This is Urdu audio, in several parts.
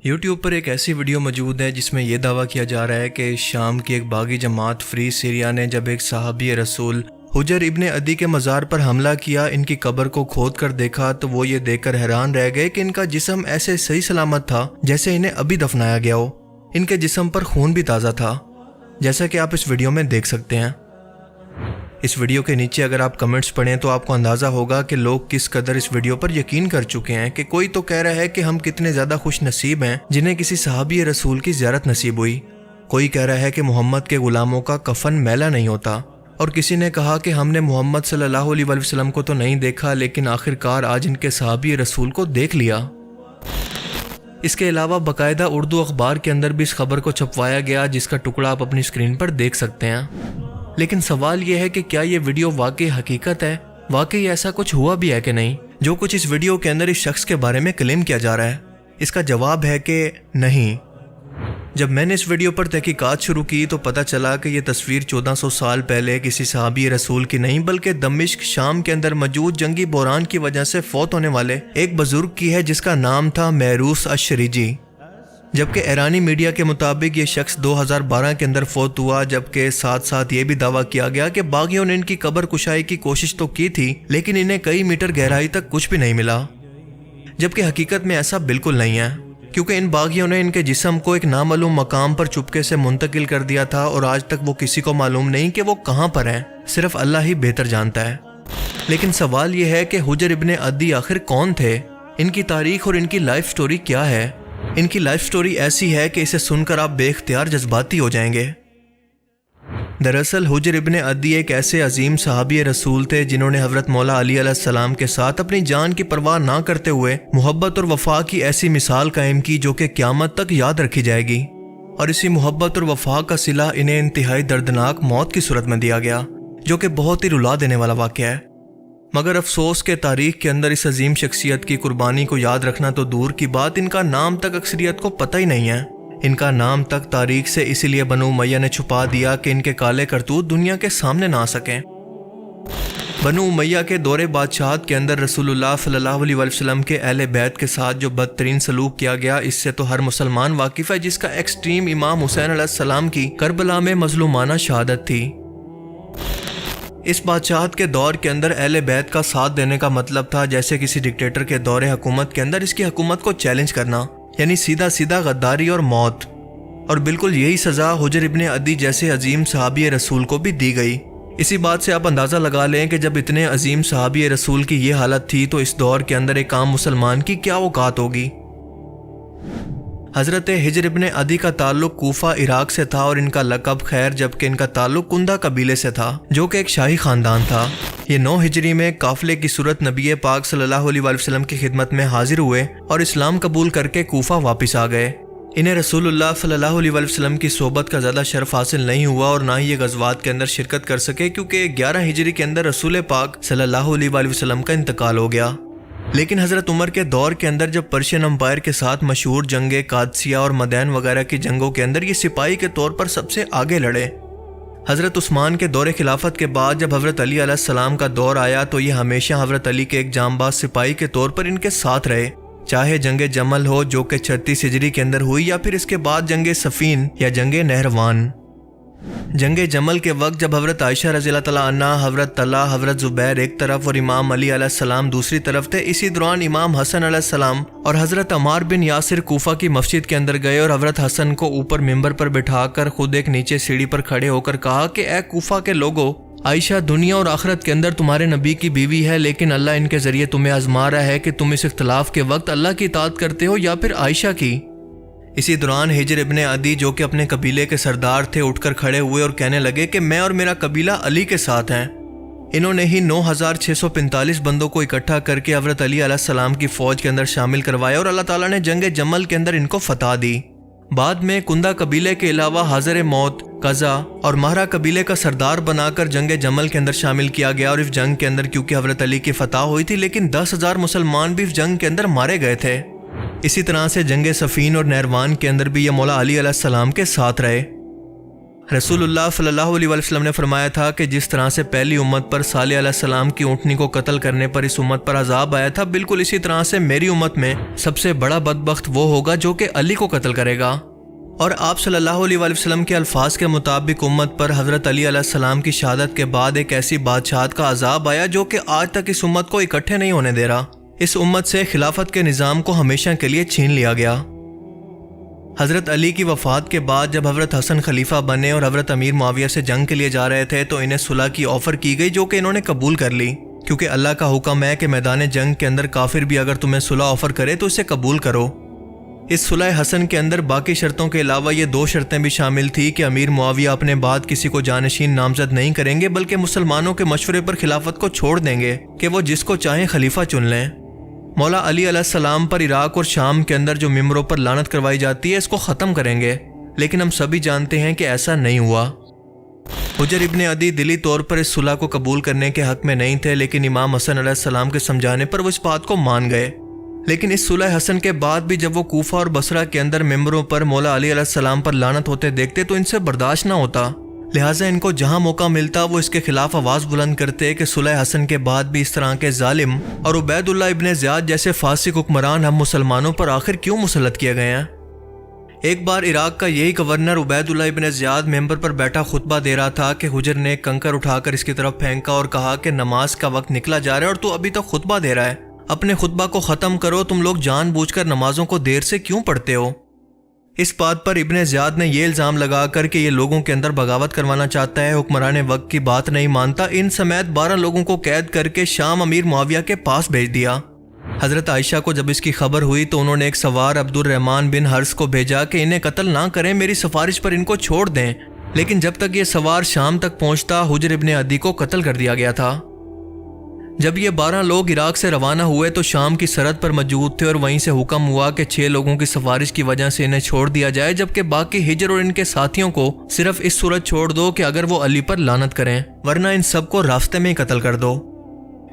YouTube پر ایک ایسی ویڈیو موجود ہے جس میں یہ دعویٰ کیا جا رہا ہے کہ شام کی ایک باغی جماعت فری سیریا نے جب ایک صحابی رسول حجر ابن عدی کے مزار پر حملہ کیا، ان کی قبر کو کھود کر دیکھا تو وہ یہ دیکھ کر حیران رہ گئے کہ ان کا جسم ایسے صحیح سلامت تھا جیسے انہیں ابھی دفنایا گیا ہو۔ ان کے جسم پر خون بھی تازہ تھا، جیسا کہ آپ اس ویڈیو میں دیکھ سکتے ہیں۔ اس ویڈیو کے نیچے اگر آپ کمنٹس پڑھیں تو آپ کو اندازہ ہوگا کہ لوگ کس قدر اس ویڈیو پر یقین کر چکے ہیں کہ کوئی تو کہہ رہا ہے کہ ہم کتنے زیادہ خوش نصیب ہیں جنہیں کسی صحابی رسول کی زیارت نصیب ہوئی، کوئی کہہ رہا ہے کہ محمد کے غلاموں کا کفن میلا نہیں ہوتا، اور کسی نے کہا کہ ہم نے محمد صلی اللہ علیہ وسلم کو تو نہیں دیکھا لیکن آخرکار آج ان کے صحابی رسول کو دیکھ لیا۔ اس کے علاوہ باقاعدہ اردو اخبار کے اندر بھی اس خبر کو چھپوایا گیا جس کا ٹکڑا آپ اپنی اسکرین پر دیکھ سکتے ہیں۔ لیکن سوال یہ ہے کہ کیا یہ ویڈیو واقعی حقیقت ہے؟ واقعی ایسا کچھ ہوا بھی ہے کہ نہیں جو کچھ اس ویڈیو کے اندر اس شخص کے بارے میں کلیم کیا جا رہا ہے؟ اس کا جواب ہے کہ نہیں۔ جب میں نے اس ویڈیو پر تحقیقات شروع کی تو پتہ چلا کہ یہ تصویر 1400 سال پہلے کسی صحابی رسول کی نہیں بلکہ دمشق شام کے اندر موجود جنگی بحران کی وجہ سے فوت ہونے والے ایک بزرگ کی ہے جس کا نام تھا محروس الشریجی، جبکہ ایرانی میڈیا کے مطابق یہ شخص 2012 کے اندر فوت ہوا، جبکہ ساتھ ساتھ یہ بھی دعویٰ کیا گیا کہ باغیوں نے ان کی قبر کشائی کی کوشش تو کی تھی لیکن انہیں کئی میٹر گہرائی تک کچھ بھی نہیں ملا، جبکہ حقیقت میں ایسا بالکل نہیں ہے، کیونکہ ان باغیوں نے ان کے جسم کو ایک نامعلوم مقام پر چپکے سے منتقل کر دیا تھا اور آج تک وہ کسی کو معلوم نہیں کہ وہ کہاں پر ہیں، صرف اللہ ہی بہتر جانتا ہے۔ لیکن سوال یہ ہے کہ حجر ابن عدی آخر کون تھے؟ ان کی تاریخ اور ان کی لائف سٹوری کیا ہے؟ ان کی لائف سٹوری ایسی ہے کہ اسے سن کر آپ بے اختیار جذباتی ہو جائیں گے۔ دراصل حجر ابن عدی ایک ایسے عظیم صحابی رسول تھے جنہوں نے حضرت مولا علی علیہ السلام کے ساتھ اپنی جان کی پرواہ نہ کرتے ہوئے محبت اور وفا کی ایسی مثال قائم کی جو کہ قیامت تک یاد رکھی جائے گی، اور اسی محبت اور وفا کا صلہ انہیں انتہائی دردناک موت کی صورت میں دیا گیا، جو کہ بہت ہی رلا دینے والا واقعہ ہے۔ مگر افسوس کہ تاریخ کے اندر اس عظیم شخصیت کی قربانی کو یاد رکھنا تو دور کی بات، ان کا نام تک اکثریت کو پتہ ہی نہیں ہے۔ ان کا نام تک تاریخ سے اسی لیے بنو امیہ نے چھپا دیا کہ ان کے کالے کرتوت دنیا کے سامنے نہ آ سکیں۔ بنو امیہ کے دور بادشاہت کے اندر رسول اللہ صلی اللہ علیہ وسلم کے اہل بیت کے ساتھ جو بدترین سلوک کیا گیا، اس سے تو ہر مسلمان واقف ہے، جس کا ایکسٹریم امام حسین علیہ السلام کی کربلا میں مظلومانہ شہادت تھی۔ اس بادشاہت کے دور کے اندر اہل بیت کا ساتھ دینے کا مطلب تھا جیسے کسی ڈکٹیٹر کے دور حکومت کے اندر اس کی حکومت کو چیلنج کرنا، یعنی سیدھا سیدھا غداری اور موت، اور بالکل یہی سزا حجر ابن عدی جیسے عظیم صحابی رسول کو بھی دی گئی۔ اسی بات سے آپ اندازہ لگا لیں کہ جب اتنے عظیم صحابی رسول کی یہ حالت تھی تو اس دور کے اندر ایک عام مسلمان کی کیا اوقات ہوگی۔ حضرت حجر ابن عدی کا تعلق کوفہ عراق سے تھا اور ان کا لقب خیر، جبکہ ان کا تعلق کندہ قبیلے سے تھا جو کہ ایک شاہی خاندان تھا۔ یہ 9 ہجری میں قافلے کی صورت نبی پاک صلی اللہ علیہ وسلم کی خدمت میں حاضر ہوئے اور اسلام قبول کر کے کوفہ واپس آ گئے۔ انہیں رسول اللہ صلی اللہ علیہ وسلم کی صحبت کا زیادہ شرف حاصل نہیں ہوا اور نہ ہی یہ غزوات کے اندر شرکت کر سکے، کیونکہ 11 ہجری کے اندر رسول پاک صلی اللہ علیہ وسلم کا انتقال ہو گیا۔ لیکن حضرت عمر کے دور کے اندر جب پرشین امپائر کے ساتھ مشہور جنگ قادسیہ اور مدین وغیرہ کی جنگوں کے اندر یہ سپاہی کے طور پر سب سے آگے لڑے۔ حضرت عثمان کے دور خلافت کے بعد جب حضرت علی علیہ السلام کا دور آیا تو یہ ہمیشہ حضرت علی کے ایک جانباز سپاہی کے طور پر ان کے ساتھ رہے، چاہے جنگ جمل ہو جو کہ 36 ہجری کے اندر ہوئی، یا پھر اس کے بعد جنگ صفین یا جنگ نہروان۔ جنگ جمل کے وقت جب حضرت عائشہ رضی اللہ تعالیٰ عنہ، حضرت طلحہ، حضرت زبیر ایک طرف اور امام علی علیہ السلام دوسری طرف تھے، اسی دوران امام حسن علیہ السلام اور حضرت عمار بن یاسر کوفہ کی مسجد کے اندر گئے اور حضرت حسن کو اوپر ممبر پر بٹھا کر خود ایک نیچے سیڑھی پر کھڑے ہو کر کہا کہ اے کوفہ کے لوگو، عائشہ دنیا اور آخرت کے اندر تمہارے نبی کی بیوی ہے، لیکن اللہ ان کے ذریعے تمہیں آزما رہا ہے کہ تم اس اختلاف کے وقت اللہ کی اطاعت کرتے ہو یا پھر عائشہ کی۔ اسی دوران حجر ابن عدی جو کہ اپنے قبیلے کے سردار تھے اٹھ کر کھڑے ہوئے اور کہنے لگے کہ میں اور میرا قبیلہ علی کے ساتھ ہیں۔ انہوں نے ہی 9645 بندوں کو اکٹھا کر کے حضرت علی علیہ السلام کی فوج کے اندر شامل کروایا اور اللہ تعالیٰ نے جنگ جمل کے اندر ان کو فتح دی۔ بعد میں کندہ قبیلے کے علاوہ حاضر موت، قزا اور مہرہ قبیلے کا سردار بنا کر جنگ جمل کے اندر شامل کیا گیا، اور اس جنگ کے اندر کیونکہ حضرت علی کی فتح ہوئی تھی لیکن 10,000 مسلمان بھی اس جنگ کے اندر مارے گئے تھے۔ اسی طرح سے جنگ صفین اور نہروان کے اندر بھی یہ مولا علی علیہ السلام کے ساتھ رہے۔ رسول اللہ صلی اللہ علیہ وسلم نے فرمایا تھا کہ جس طرح سے پہلی امت پر صالح علیہ السلام کی اونٹنی کو قتل کرنے پر اس امت پر عذاب آیا تھا، بالکل اسی طرح سے میری امت میں سب سے بڑا بدبخت وہ ہوگا جو کہ علی کو قتل کرے گا۔ اور آپ صلی اللہ علیہ وسلم کے الفاظ کے مطابق امت پر حضرت علی علیہ السلام کی شہادت کے بعد ایک ایسی بادشاہت کا عذاب آیا جو کہ آج تک اس امت کو اکٹھے نہیں ہونے دے رہا۔ اس امت سے خلافت کے نظام کو ہمیشہ کے لیے چھین لیا گیا۔ حضرت علی کی وفات کے بعد جب حضرت حسن خلیفہ بنے اور حضرت امیر معاویہ سے جنگ کے لیے جا رہے تھے تو انہیں صلح کی آفر کی گئی، جو کہ انہوں نے قبول کر لی، کیونکہ اللہ کا حکم ہے کہ میدان جنگ کے اندر کافر بھی اگر تمہیں صلح آفر کرے تو اسے قبول کرو۔ اس صلح حسن کے اندر باقی شرطوں کے علاوہ یہ 2 شرطیں بھی شامل تھی کہ امیر معاویہ اپنے بعد کسی کو جانشین نامزد نہیں کریں گے، بلکہ مسلمانوں کے مشورے پر خلافت کو چھوڑ دیں گے کہ وہ جس کو چاہیں خلیفہ چن لیں۔ مولا علی علیہ السلام پر عراق اور شام کے اندر جو ممبروں پر لعنت کروائی جاتی ہے اس کو ختم کریں گے، لیکن ہم سبھی جانتے ہیں کہ ایسا نہیں ہوا۔ حجر ابن عدی دلی طور پر اس صلح کو قبول کرنے کے حق میں نہیں تھے، لیکن امام حسن علیہ السلام کے سمجھانے پر وہ اس بات کو مان گئے۔ لیکن اس صلح حسن کے بعد بھی جب وہ کوفہ اور بصرہ کے اندر ممبروں پر مولا علی علیہ السلام پر لعنت ہوتے دیکھتے تو ان سے برداشت نہ ہوتا، لہٰذا ان کو جہاں موقع ملتا وہ اس کے خلاف آواز بلند کرتے کہ صلح حسن کے بعد بھی اس طرح کے ظالم اور عبید اللہ ابن زیاد جیسے فاسق حکمران ہم مسلمانوں پر آخر کیوں مسلط کیے گئے ہیں۔ ایک بار عراق کا یہی گورنر عبید اللہ ابن زیاد ممبر پر بیٹھا خطبہ دے رہا تھا کہ حجر نے ایک کنکر اٹھا کر اس کی طرف پھینکا اور کہا کہ نماز کا وقت نکلا جا رہا ہے اور تو ابھی تک خطبہ دے رہا ہے، اپنے خطبہ کو ختم کرو، تم لوگ جان بوجھ کر نمازوں کو دیر سے کیوں پڑھتے ہو۔ اس بات پر ابن زیاد نے یہ الزام لگا کر کہ یہ لوگوں کے اندر بغاوت کروانا چاہتا ہے، حکمران وقت کی بات نہیں مانتا، ان سمیت 12 لوگوں کو قید کر کے شام امیر معاویہ کے پاس بھیج دیا۔ حضرت عائشہ کو جب اس کی خبر ہوئی تو انہوں نے ایک سوار عبد الرحمن بن حرس کو بھیجا کہ انہیں قتل نہ کریں، میری سفارش پر ان کو چھوڑ دیں، لیکن جب تک یہ سوار شام تک پہنچتا حجر ابن عدی کو قتل کر دیا گیا تھا۔ جب یہ 12 لوگ عراق سے روانہ ہوئے تو شام کی سرحد پر موجود تھے اور وہیں سے حکم ہوا کہ 6 لوگوں کی سفارش کی وجہ سے انہیں چھوڑ دیا جائے، جبکہ باقی حجر اور ان کے ساتھیوں کو صرف اس صورت چھوڑ دو کہ اگر وہ علی پر لعنت کریں، ورنہ ان سب کو راستے میں ہی قتل کر دو۔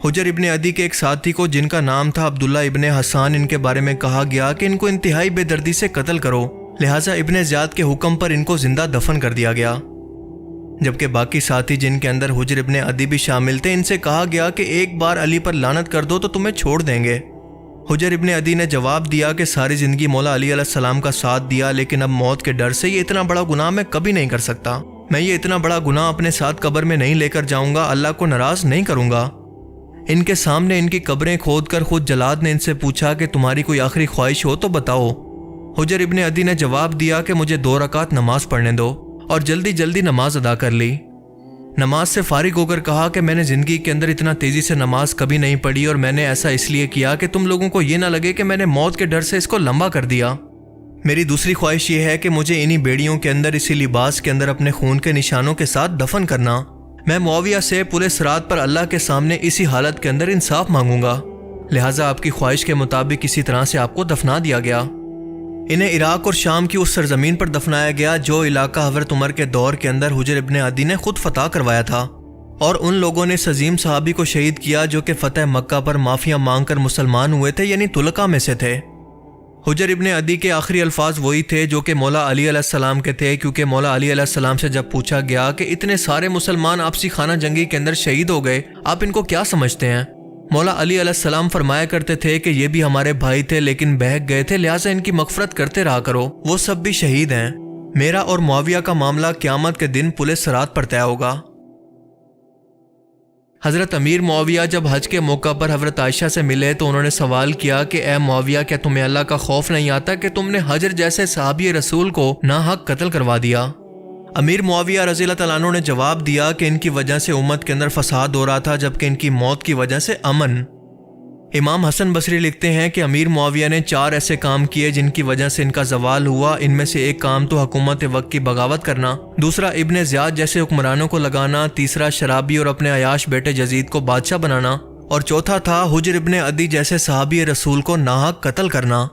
حجر ابن عدی کے ایک ساتھی کو جن کا نام تھا عبداللہ ابن حسان، ان کے بارے میں کہا گیا کہ ان کو انتہائی بے دردی سے قتل کرو، لہٰذا ابن زیاد کے حکم پر ان کو زندہ دفن کر دیا گیا، جبکہ باقی ساتھی جن کے اندر حجر ابن عدی بھی شامل تھے ان سے کہا گیا کہ ایک بار علی پر لعنت کر دو تو تمہیں چھوڑ دیں گے۔ حجر ابن عدی نے جواب دیا کہ ساری زندگی مولا علی علیہ السلام کا ساتھ دیا، لیکن اب موت کے ڈر سے یہ اتنا بڑا گناہ میں کبھی نہیں کر سکتا، میں یہ اتنا بڑا گناہ اپنے ساتھ قبر میں نہیں لے کر جاؤں گا، اللہ کو ناراض نہیں کروں گا۔ ان کے سامنے ان کی قبریں کھود کر خود جلاد نے ان سے پوچھا کہ تمہاری کوئی آخری خواہش ہو تو بتاؤ۔ حجر ابن عدی نے جواب دیا کہ مجھے 2 رکعت نماز پڑھنے دو، اور جلدی جلدی نماز ادا کر لی۔ نماز سے فارغ ہو کر کہا کہ میں نے زندگی کے اندر اتنا تیزی سے نماز کبھی نہیں پڑھی، اور میں نے ایسا اس لیے کیا کہ تم لوگوں کو یہ نہ لگے کہ میں نے موت کے ڈر سے اس کو لمبا کر دیا۔ میری دوسری خواہش یہ ہے کہ مجھے انہی بیڑیوں کے اندر اسی لباس کے اندر اپنے خون کے نشانوں کے ساتھ دفن کرنا۔ میں معاویہ سے پورے صراط پر اللہ کے سامنے اسی حالت کے اندر انصاف مانگوں گا، لہٰذا آپ کی خواہش کے مطابق اسی طرح سے آپ کو دفنا دیا گیا۔ انہیں عراق اور شام کی اس سرزمین پر دفنایا گیا جو علاقہ حضرت عمر کے دور کے اندر حجر ابن عدی نے خود فتح کروایا تھا، اور ان لوگوں نے اس عظیم صحابی کو شہید کیا جو کہ فتح مکہ پر معافیاں مانگ کر مسلمان ہوئے تھے، یعنی طلقہ میں سے تھے۔ حجر ابن عدی کے آخری الفاظ وہی تھے جو کہ مولا علی علیہ السلام کے تھے، کیونکہ مولا علی علیہ السلام سے جب پوچھا گیا کہ اتنے سارے مسلمان آپسی خانہ جنگی کے اندر شہید ہو گئے، آپ ان کو کیا سمجھتے ہیں؟ مولا علی علیہ السلام فرمایا کرتے تھے کہ یہ بھی ہمارے بھائی تھے لیکن بہک گئے تھے، لہٰذا ان کی مغفرت کرتے رہا کرو، وہ سب بھی شہید ہیں۔ میرا اور معاویہ کا معاملہ قیامت کے دن پل صراط پر طے ہوگا۔ حضرت امیر معاویہ جب حج کے موقع پر حضرت عائشہ سے ملے تو انہوں نے سوال کیا کہ اے معاویہ، کیا تمہیں اللہ کا خوف نہیں آتا کہ تم نے حجر جیسے صحابی رسول کو ناحق قتل کروا دیا؟ امیر معاویہ رضی اللہ تعالیٰ عنہ نے جواب دیا کہ ان کی وجہ سے امت کے اندر فساد ہو رہا تھا، جبکہ ان کی موت کی وجہ سے امن۔ امام حسن بصری لکھتے ہیں کہ امیر معاویہ نے 4 ایسے کام کیے جن کی وجہ سے ان کا زوال ہوا۔ ان میں سے ایک کام تو حکومت وقت کی بغاوت کرنا، دوسرا ابن زیاد جیسے حکمرانوں کو لگانا، تیسرا شرابی اور اپنے عیاش بیٹے یزید کو بادشاہ بنانا، اور چوتھا تھا حجر ابن عدی جیسے صحابی رسول کو ناحق قتل کرنا۔